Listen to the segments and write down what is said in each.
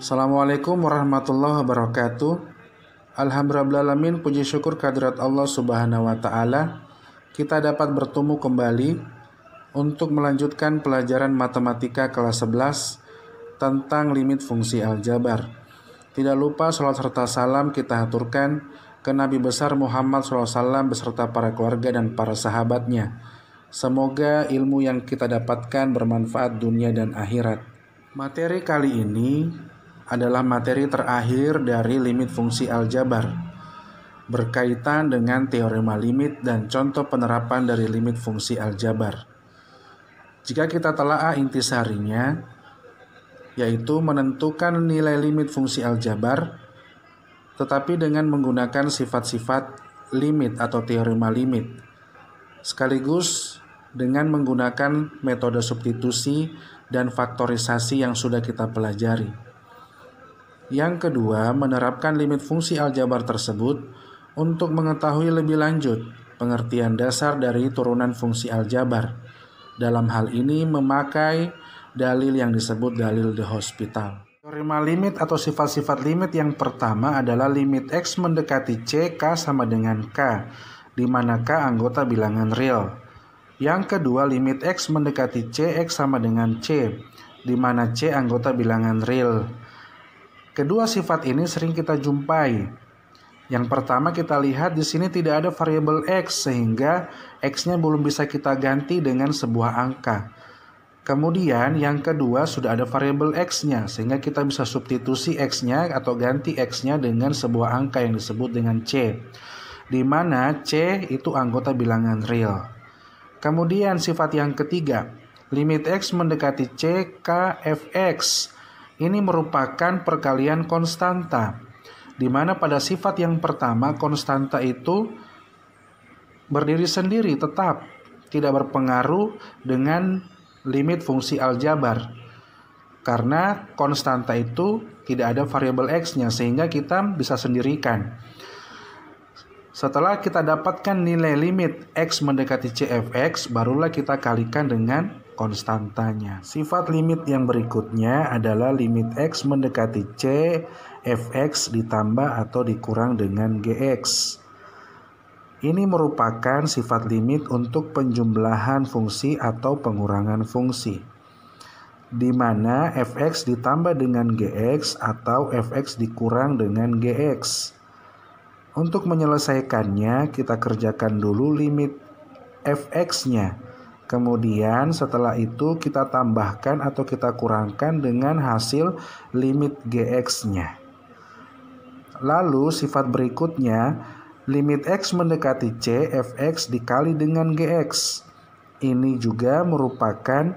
Assalamualaikum warahmatullahi wabarakatuh. Alhamdulillahirrahmanirrahim, puji syukur kehadirat Allah subhanahu wa ta'ala. Kita dapat bertemu kembali untuk melanjutkan pelajaran matematika kelas 11 tentang limit fungsi aljabar. Tidak lupa salat serta salam kita haturkan ke Nabi besar Muhammad SAW beserta para keluarga dan para sahabatnya. Semoga ilmu yang kita dapatkan bermanfaat dunia dan akhirat. Materi kali ini adalah materi terakhir dari limit fungsi aljabar, berkaitan dengan teorema limit dan contoh penerapan dari limit fungsi aljabar. Jika kita telaah intisarinya, yaitu menentukan nilai limit fungsi aljabar, tetapi dengan menggunakan sifat-sifat limit atau teorema limit, sekaligus dengan menggunakan metode substitusi dan faktorisasi yang sudah kita pelajari. Yang kedua, menerapkan limit fungsi aljabar tersebut untuk mengetahui lebih lanjut pengertian dasar dari turunan fungsi aljabar. Dalam hal ini memakai dalil yang disebut dalil de Hospital. Teorema limit atau sifat-sifat limit yang pertama adalah limit X mendekati C, K sama dengan K, di mana K anggota bilangan real. Yang kedua, limit X mendekati C, X sama dengan C, di mana C anggota bilangan real. Kedua sifat ini sering kita jumpai. Yang pertama kita lihat di sini tidak ada variabel X sehingga X-nya belum bisa kita ganti dengan sebuah angka. Kemudian yang kedua sudah ada variabel X-nya sehingga kita bisa substitusi X-nya atau ganti X-nya dengan sebuah angka yang disebut dengan C, di mana C itu anggota bilangan real. Kemudian sifat yang ketiga, limit X mendekati C, K, Fx. Ini merupakan perkalian konstanta, di mana pada sifat yang pertama konstanta itu berdiri sendiri tetap, tidak berpengaruh dengan limit fungsi aljabar. Karena konstanta itu tidak ada variabel X-nya sehingga kita bisa sendirikan. Setelah kita dapatkan nilai limit X mendekati CFX, barulah kita kalikan dengan konstantanya. Sifat limit yang berikutnya adalah limit X mendekati C, Fx ditambah atau dikurang dengan Gx. Ini merupakan sifat limit untuk penjumlahan fungsi atau pengurangan fungsi, di mana Fx ditambah dengan Gx atau Fx dikurang dengan Gx. Untuk menyelesaikannya, kita kerjakan dulu limit Fx-nya. Kemudian setelah itu kita tambahkan atau kita kurangkan dengan hasil limit Gx-nya. Lalu sifat berikutnya, limit X mendekati C, Fx dikali dengan Gx. Ini juga merupakan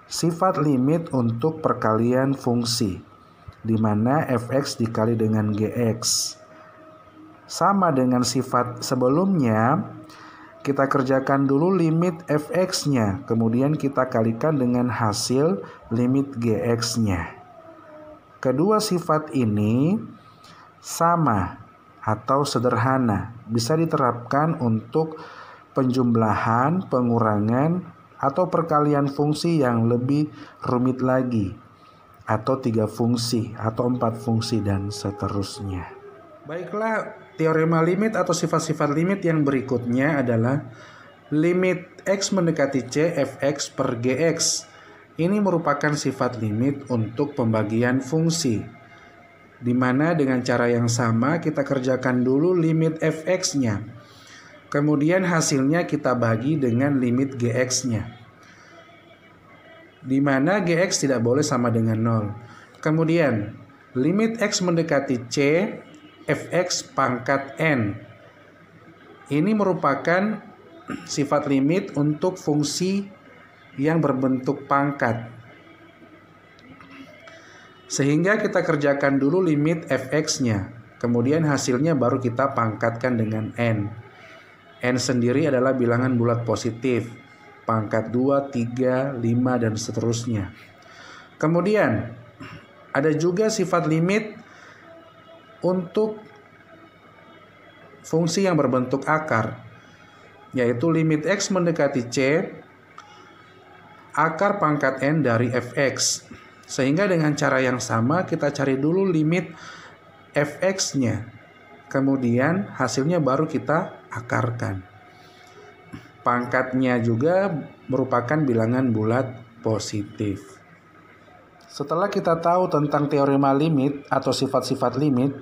sifat limit untuk perkalian fungsi, di mana Fx dikali dengan Gx. Sama dengan sifat sebelumnya, kita kerjakan dulu limit Fx-nya, kemudian kita kalikan dengan hasil limit Gx-nya. Kedua sifat ini sama atau sederhana, bisa diterapkan untuk penjumlahan, pengurangan, atau perkalian fungsi yang lebih rumit lagi, atau 3 fungsi, atau 4 fungsi, dan seterusnya. Baiklah, teorema limit atau sifat-sifat limit yang berikutnya adalah limit X mendekati C, Fx per Gx. Ini merupakan sifat limit untuk pembagian fungsi, di mana dengan cara yang sama kita kerjakan dulu limit Fx-nya. Kemudian hasilnya kita bagi dengan limit Gx-nya, di mana Gx tidak boleh sama dengan 0. Kemudian limit X mendekati C, Fx pangkat N. Ini merupakan sifat limit untuk fungsi yang berbentuk pangkat. Sehingga kita kerjakan dulu limit Fx-nya. Kemudian hasilnya baru kita pangkatkan dengan N. N sendiri adalah bilangan bulat positif. Pangkat 2, 3, 5, dan seterusnya. Kemudian ada juga sifat limit untuk fungsi yang berbentuk akar, yaitu limit X mendekati C, akar pangkat N dari Fx. Sehingga dengan cara yang sama kita cari dulu limit fx-nya. Kemudian hasilnya baru kita akarkan. Pangkatnya juga merupakan bilangan bulat positif. Setelah kita tahu tentang teorema limit atau sifat-sifat limit,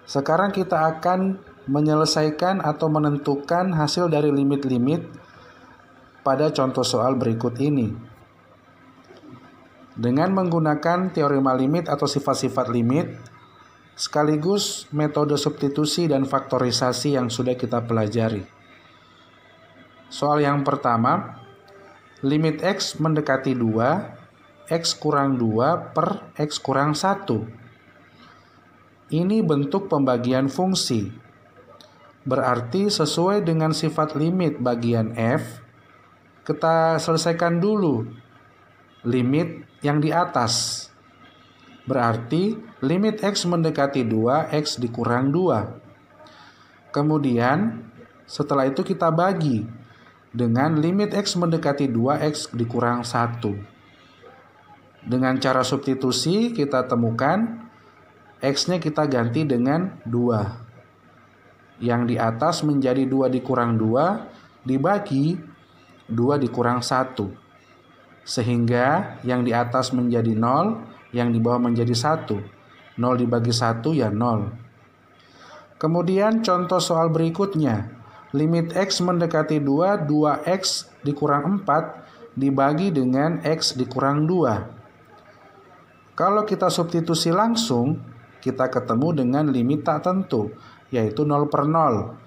sekarang kita akan menyelesaikan atau menentukan hasil dari limit-limit pada contoh soal berikut ini. Dengan menggunakan teorema limit atau sifat-sifat limit, sekaligus metode substitusi dan faktorisasi yang sudah kita pelajari. Soal yang pertama, limit X mendekati 2, X kurang 2 per X kurang 1. Ini bentuk pembagian fungsi. Berarti sesuai dengan sifat limit bagian F, kita selesaikan dulu limit yang di atas. Berarti limit X mendekati 2, X dikurang 2. Kemudian setelah itu kita bagi dengan limit X mendekati 2, X dikurang 1. Dengan cara substitusi kita temukan X-nya kita ganti dengan 2. Yang di atas menjadi 2 dikurang 2 dibagi 2 dikurang 1. Sehingga yang di atas menjadi 0, yang di bawah menjadi 1. 0 dibagi 1 ya 0. Kemudian contoh soal berikutnya. Limit X mendekati 2, 2X dikurang 4 dibagi dengan X dikurang 2. Kalau kita substitusi langsung, kita ketemu dengan limit tak tentu, yaitu 0 per 0.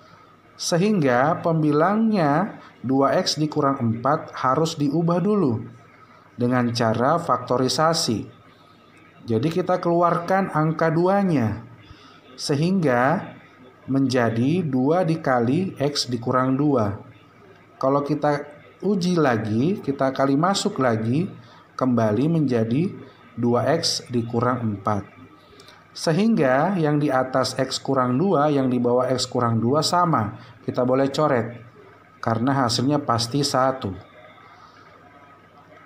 Sehingga pembilangnya 2X dikurang 4 harus diubah dulu dengan cara faktorisasi. Jadi kita keluarkan angka 2-nya. Sehingga menjadi 2 dikali X dikurang 2. Kalau kita uji lagi, kita kali masuk lagi, kembali menjadi 2X dikurang 4. Sehingga yang di atas X kurang 2, yang di bawah X kurang 2 sama. Kita boleh coret, karena hasilnya pasti 1.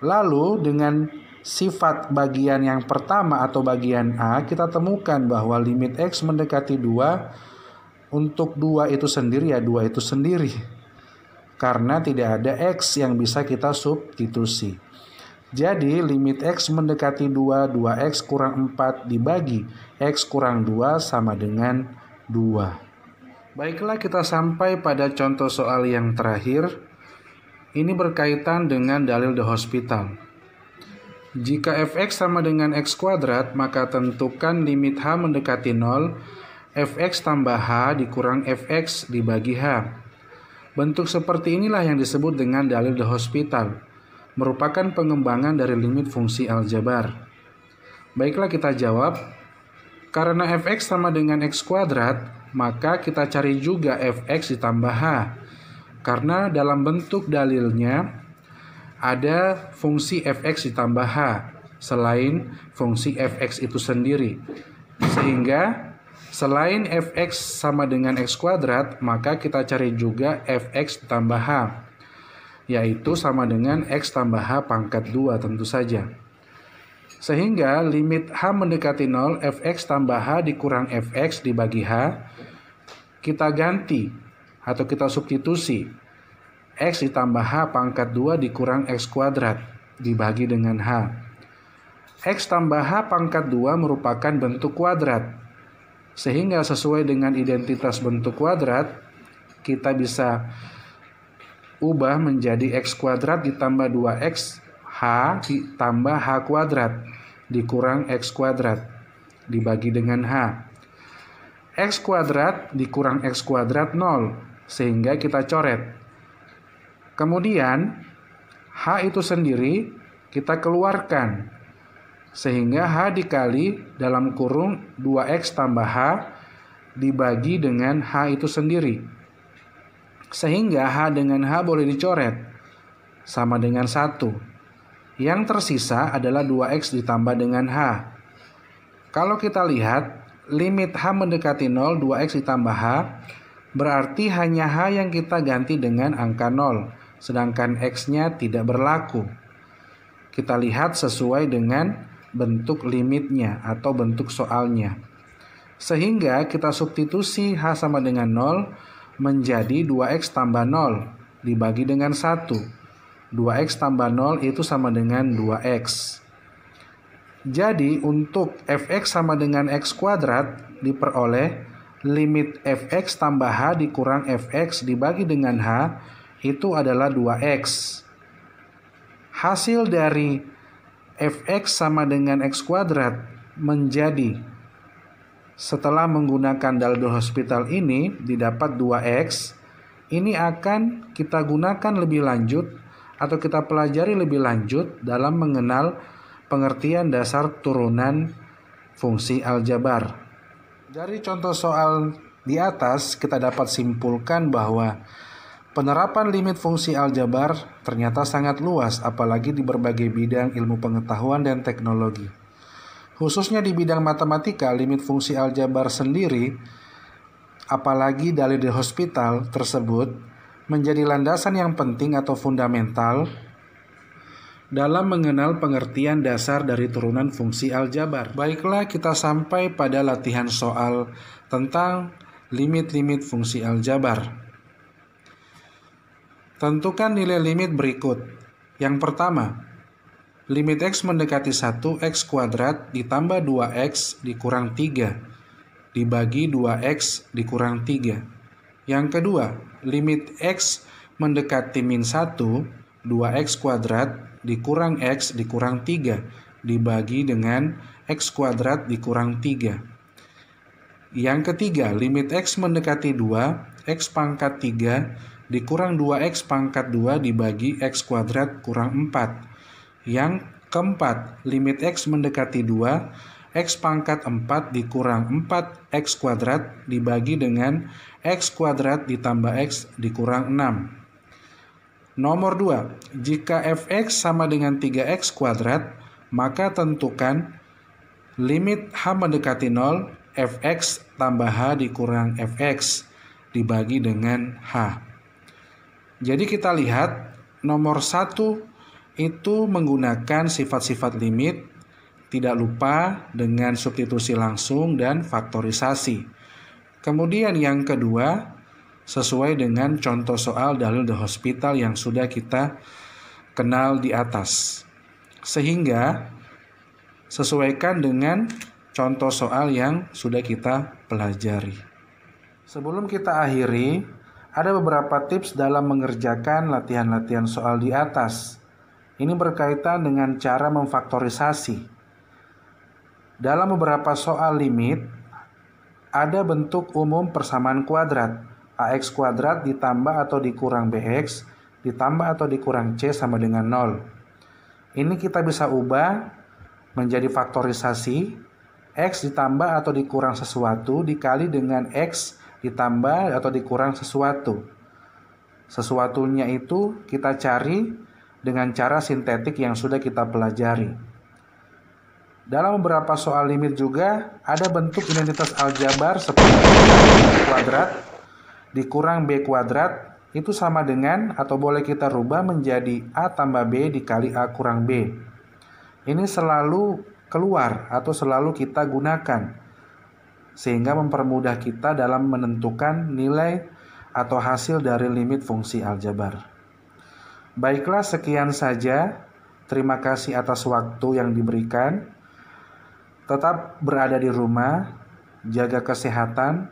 Lalu dengan sifat bagian yang pertama atau bagian A, kita temukan bahwa limit X mendekati 2, untuk 2 itu sendiri ya 2 itu sendiri. Karena tidak ada X yang bisa kita substitusi. Jadi limit X mendekati 2, 2X kurang 4 dibagi X kurang 2 sama dengan 2. Baiklah, kita sampai pada contoh soal yang terakhir. Ini berkaitan dengan dalil de Hospital. Jika fx sama dengan x kuadrat, maka tentukan limit h mendekati 0, fx tambah h dikurang fx dibagi h. Bentuk seperti inilah yang disebut dengan dalil de Hospital, merupakan pengembangan dari limit fungsi aljabar. Baiklah, kita jawab. Karena fx sama dengan x kuadrat, maka kita cari juga fx ditambah h. Karena dalam bentuk dalilnya ada fungsi fx ditambah h selain fungsi fx itu sendiri. Sehingga selain fx sama dengan x kuadrat, maka kita cari juga fx ditambah h, yaitu sama dengan x tambah h pangkat 2 tentu saja. Sehingga limit h mendekati 0, fx tambah h dikurang fx dibagi h, kita ganti atau kita substitusi X ditambah H pangkat 2 dikurang X kuadrat dibagi dengan H. X tambah H pangkat 2 merupakan bentuk kuadrat. Sehingga sesuai dengan identitas bentuk kuadrat, kita bisa ubah menjadi X kuadrat ditambah 2X H ditambah H kuadrat dikurang X kuadrat dibagi dengan H. X kuadrat dikurang X kuadrat 0. Sehingga kita coret. Kemudian H itu sendiri kita keluarkan. Sehingga H dikali dalam kurung 2X tambah H dibagi dengan H itu sendiri. Sehingga H dengan H boleh dicoret. Sama dengan 1. Yang tersisa adalah 2X ditambah dengan H. Kalau kita lihat limit H mendekati 0, 2X ditambah H, berarti hanya H yang kita ganti dengan angka 0, sedangkan X-nya tidak berlaku. Kita lihat sesuai dengan bentuk limitnya atau bentuk soalnya. Sehingga kita substitusi H sama dengan 0 menjadi 2X tambah 0 dibagi dengan 1. 2X tambah 0 itu sama dengan 2X. Jadi untuk Fx sama dengan X kuadrat diperoleh limit Fx tambah H dikurang Fx dibagi dengan H itu adalah 2X. Hasil dari Fx sama dengan X kuadrat menjadi, setelah menggunakan dalil de L'Hospital ini didapat 2X. Ini akan kita gunakan lebih lanjut atau kita pelajari lebih lanjut dalam mengenal pengertian dasar turunan fungsi aljabar. Dari contoh soal di atas kita dapat simpulkan bahwa penerapan limit fungsi aljabar ternyata sangat luas, apalagi di berbagai bidang ilmu pengetahuan dan teknologi. Khususnya di bidang matematika, limit fungsi aljabar sendiri, apalagi dalil de L'Hospital tersebut, menjadi landasan yang penting atau fundamental dalam mengenal pengertian dasar dari turunan fungsi aljabar. Baiklah, kita sampai pada latihan soal tentang limit-limit fungsi aljabar. Tentukan nilai limit berikut. Yang pertama, limit X mendekati 1, X kuadrat ditambah 2X dikurang 3 dibagi 2X dikurang 3. Yang kedua, limit X mendekati min 1, 2X kuadrat dikurang X dikurang 3 dibagi dengan X kuadrat dikurang 3. Yang ketiga, limit X mendekati 2, X pangkat 3 dikurang 2X pangkat 2 dibagi X kuadrat kurang 4. Yang keempat, limit X mendekati 2, X pangkat 4 dikurang 4X kuadrat dibagi dengan X kuadrat ditambah X dikurang 6. Nomor 2, jika Fx sama dengan 3X kuadrat, maka tentukan limit H mendekati 0, Fx tambah H dikurang Fx dibagi dengan H. Jadi kita lihat nomor 1 itu menggunakan sifat-sifat limit, tidak lupa dengan substitusi langsung dan faktorisasi. Kemudian yang kedua, sesuai dengan contoh soal dalil de L'Hospital yang sudah kita kenal di atas. Sehingga sesuaikan dengan contoh soal yang sudah kita pelajari. Sebelum kita akhiri, ada beberapa tips dalam mengerjakan latihan-latihan soal di atas. Ini berkaitan dengan cara memfaktorisasi. Dalam beberapa soal limit, ada bentuk umum persamaan kuadrat. AX kuadrat ditambah atau dikurang BX ditambah atau dikurang C sama dengan 0. Ini kita bisa ubah menjadi faktorisasi X ditambah atau dikurang sesuatu dikali dengan X ditambah atau dikurang sesuatu. Sesuatunya itu kita cari dengan cara sintetik yang sudah kita pelajari. Dalam beberapa soal limit juga ada bentuk identitas aljabar seperti A kuadrat dikurang B kuadrat itu sama dengan atau boleh kita rubah menjadi A tambah B dikali A kurang B. Ini selalu keluar atau selalu kita gunakan sehingga mempermudah kita dalam menentukan nilai atau hasil dari limit fungsi aljabar. Baiklah, sekian saja. Terima kasih atas waktu yang diberikan. Tetap berada di rumah, jaga kesehatan.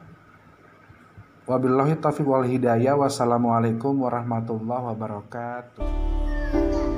Wabillahi taufiq wal hidayah. Wassalamualaikum warahmatullahi wabarakatuh.